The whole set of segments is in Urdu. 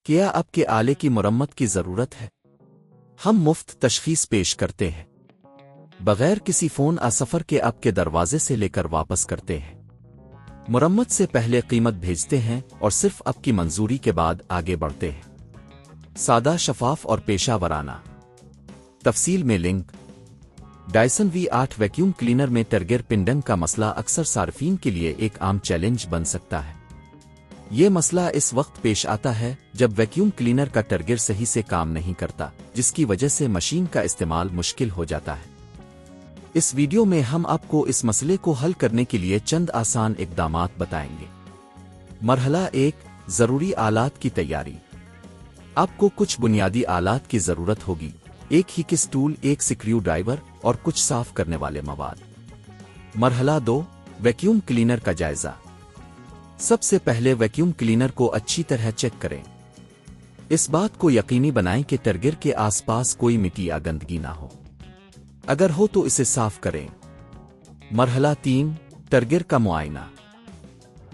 کیا آپ کے آلے کی مرمت کی ضرورت ہے؟ ہم مفت تشخیص پیش کرتے ہیں، بغیر کسی فون سفر کے آپ کے دروازے سے لے کر واپس کرتے ہیں۔ مرمت سے پہلے قیمت بھیجتے ہیں اور صرف آپ کی منظوری کے بعد آگے بڑھتے ہیں۔ سادہ، شفاف اور پیشہ ورانہ۔ تفصیل میں link. Dyson V8 vacuum cleaner میں ٹرگر پنڈنگ کا مسئلہ اکثر صارفین کے لیے ایک عام چیلنج بن سکتا ہے۔ یہ مسئلہ اس وقت پیش آتا ہے جب ویکیوم کلینر کا ٹرگر صحیح سے کام نہیں کرتا، جس کی وجہ سے مشین کا استعمال مشکل ہو جاتا ہے۔ اس ویڈیو میں ہم آپ کو اس مسئلے کو حل کرنے کے لیے چند آسان اقدامات بتائیں گے۔ مرحلہ 1، ضروری آلات کی تیاری۔ آپ کو کچھ بنیادی آلات کی ضرورت ہوگی: ایک ہیکس ٹول، ایک سکریو ڈرائیور اور کچھ صاف کرنے والے مواد۔ مرحلہ 2، ویکیوم کلینر کا جائزہ۔ سب سے پہلے ویکیوم کلینر کو اچھی طرح چیک کریں۔ اس بات کو یقینی بنائیں کہ ٹرگر کے آس پاس کوئی مٹی یا گندگی نہ ہو۔ اگر ہو تو اسے صاف کریں۔ مرحلہ 3، ٹرگر کا معائنہ۔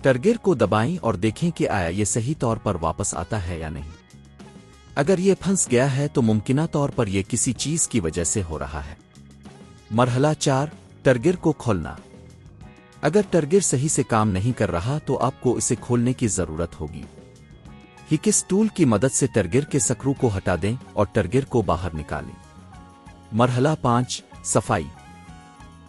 ٹرگر کو دبائیں اور دیکھیں کہ آیا یہ صحیح طور پر واپس آتا ہے یا نہیں۔ اگر یہ پھنس گیا ہے تو ممکنہ طور پر یہ کسی چیز کی وجہ سے ہو رہا ہے۔ مرحلہ 4، ٹرگر کو کھولنا۔ اگر ٹرگر صحیح سے کام نہیں کر رہا تو آپ کو اسے کھولنے کی ضرورت ہوگی۔ ہیکس ٹول کی مدد سے ٹرگر کے سکرو کو ہٹا دیں اور ٹرگر کو باہر نکالیں۔ مرحلہ 5، صفائی۔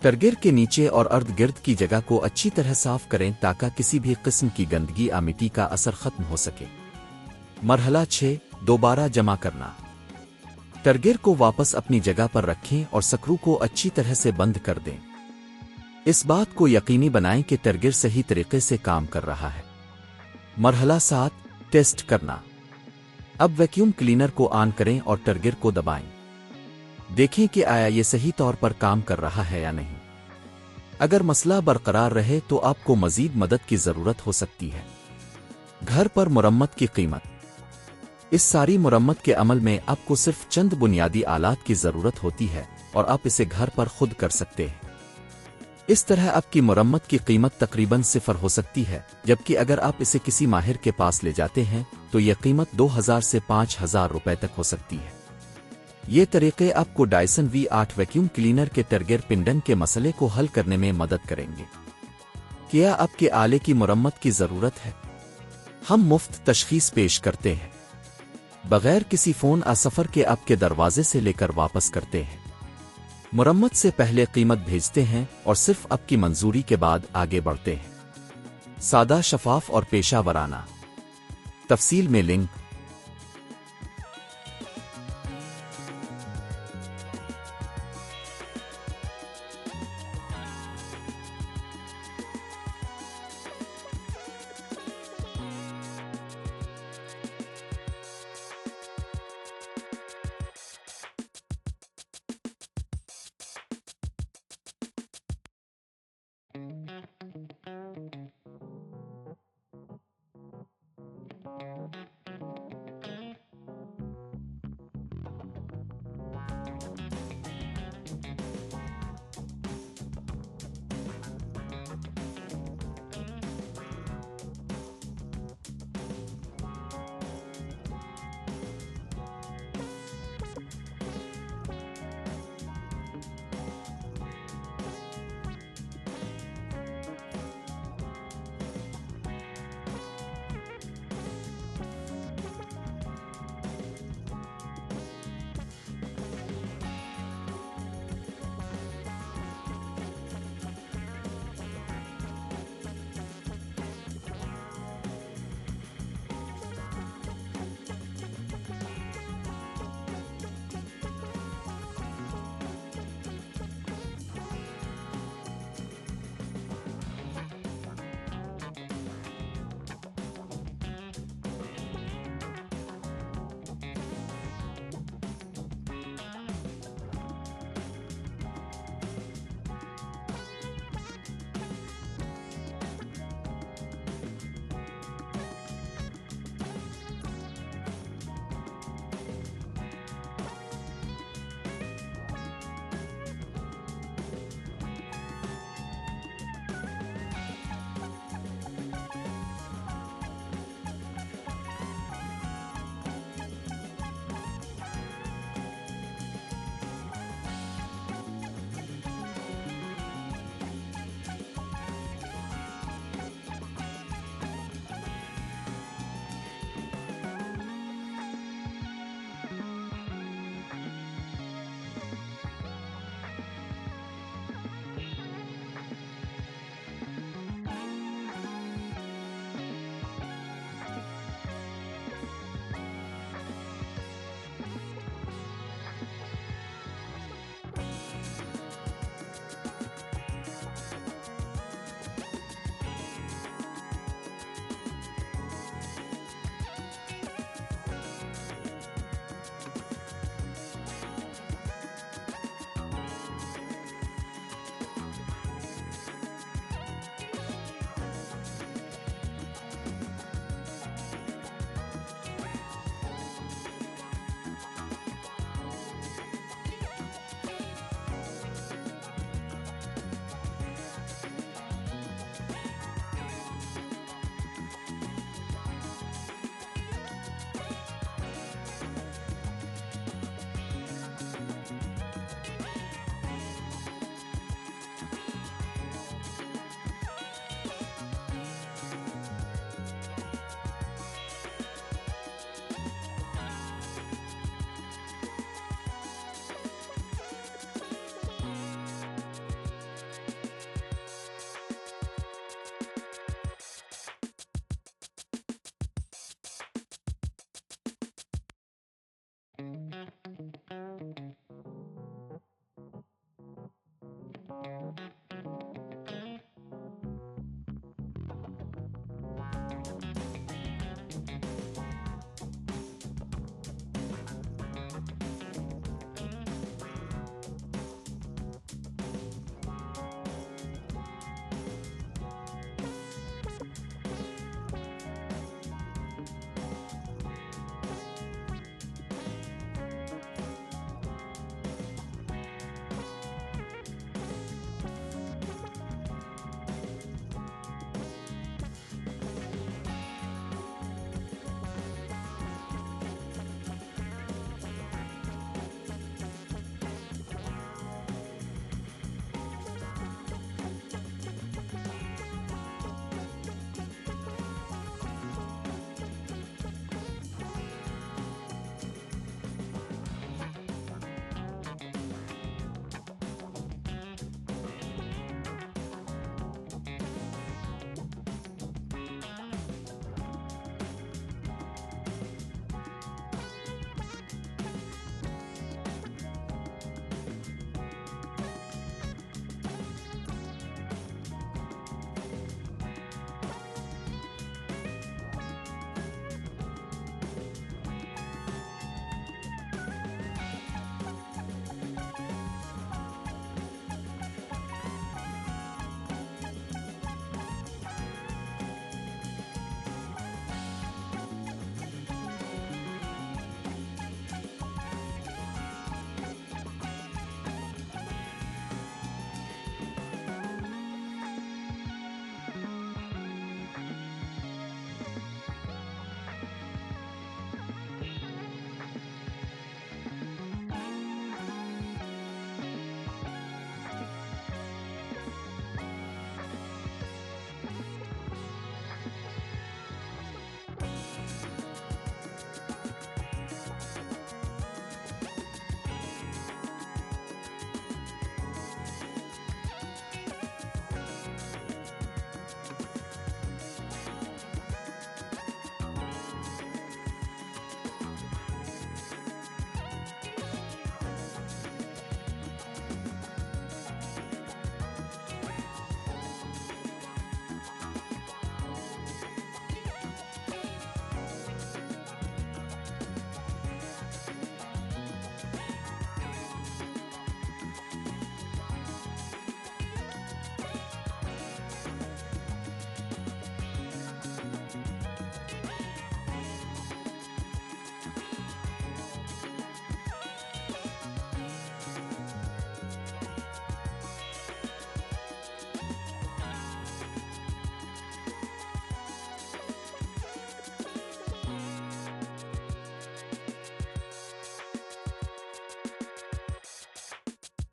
ٹرگر کے نیچے اور ارد گرد کی جگہ کو اچھی طرح صاف کریں تاکہ کسی بھی قسم کی گندگی یا مٹی کا اثر ختم ہو سکے۔ مرحلہ 6، دوبارہ جمع کرنا۔ ٹرگر کو واپس اپنی جگہ پر رکھیں اور سکرو کو اچھی طرح سے بند کر دیں۔ اس بات کو یقینی بنائیں کہ ٹرگر صحیح طریقے سے کام کر رہا ہے۔ مرحلہ 7، ٹیسٹ کرنا۔ اب ویکیوم کلینر کو آن کریں اور ٹرگر کو دبائیں۔ دیکھیں کہ آیا یہ صحیح طور پر کام کر رہا ہے یا نہیں۔ اگر مسئلہ برقرار رہے تو آپ کو مزید مدد کی ضرورت ہو سکتی ہے۔ گھر پر مرمت کی قیمت۔ اس ساری مرمت کے عمل میں آپ کو صرف چند بنیادی آلات کی ضرورت ہوتی ہے اور آپ اسے گھر پر خود کر سکتے ہیں۔ اس طرح آپ کی مرمت کی قیمت تقریباً 0 ہو سکتی ہے، جبکہ اگر آپ اسے کسی ماہر کے پاس لے جاتے ہیں تو یہ قیمت 2000 سے 5000 روپے تک ہو سکتی ہے۔ یہ طریقے آپ کو ڈائسن V8 ویکیوم کلینر کے ٹرگر پنڈنگ کے مسئلے کو حل کرنے میں مدد کریں گے۔ کیا آپ کے آلے کی مرمت کی ضرورت ہے؟ ہم مفت تشخیص پیش کرتے ہیں، بغیر کسی فون سفر کے آپ کے دروازے سے لے کر واپس کرتے ہیں۔ مرمت سے پہلے قیمت بھیجتے ہیں اور صرف آپ کی منظوری کے بعد آگے بڑھتے ہیں۔ سادہ، شفاف اور پیشہ ورانہ۔ تفصیل میں لنک۔